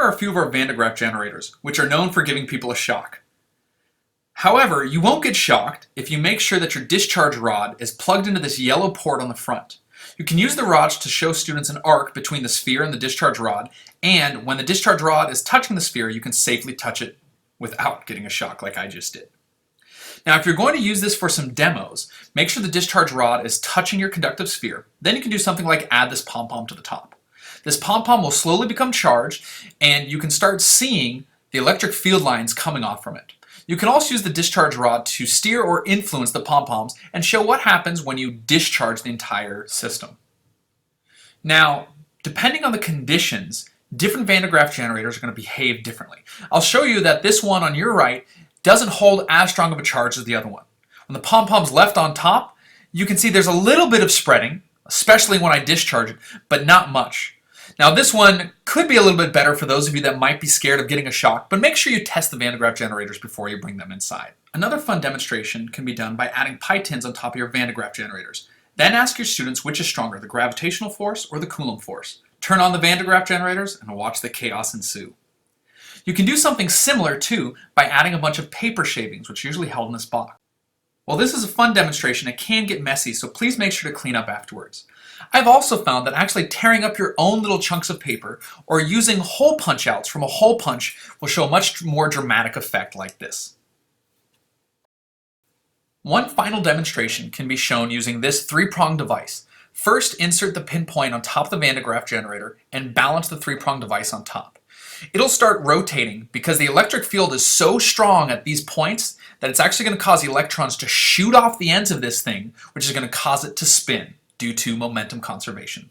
are a few of our Van de Graaff generators, which are known for giving people a shock. However, you won't get shocked if you make sure that your discharge rod is plugged into this yellow port on the front. You can use the rods to show students an arc between the sphere and the discharge rod, and when the discharge rod is touching the sphere, you can safely touch it without getting a shock like I just did. Now, if you're going to use this for some demos, make sure the discharge rod is touching your conductive sphere. Then you can do something like add this pom-pom to the top. This pom-pom will slowly become charged, and you can start seeing the electric field lines coming off from it. You can also use the discharge rod to steer or influence the pom-poms and show what happens when you discharge the entire system. Now, depending on the conditions, different Van de Graaff generators are going to behave differently. I'll show you that this one on your right doesn't hold as strong of a charge as the other one. When the pom-pom's left on top, you can see there's a little bit of spreading, especially when I discharge it, but not much. Now this one could be a little bit better for those of you that might be scared of getting a shock, but make sure you test the Van de Graaff generators before you bring them inside. Another fun demonstration can be done by adding pi tins on top of your Van de Graaff generators. Then ask your students which is stronger, the gravitational force or the Coulomb force. Turn on the Van de Graaff generators and watch the chaos ensue. You can do something similar too by adding a bunch of paper shavings, which are usually held in this box. While this is a fun demonstration, it can get messy, so please make sure to clean up afterwards. I've also found that actually tearing up your own little chunks of paper or using hole punch outs from a hole punch will show a much more dramatic effect like this. One final demonstration can be shown using this three-pronged device. First, insert the pinpoint on top of the Van de Graaff generator and balance the three-pronged device on top. It'll start rotating because the electric field is so strong at these points that it's actually going to cause the electrons to shoot off the ends of this thing, which is going to cause it to spin due to momentum conservation.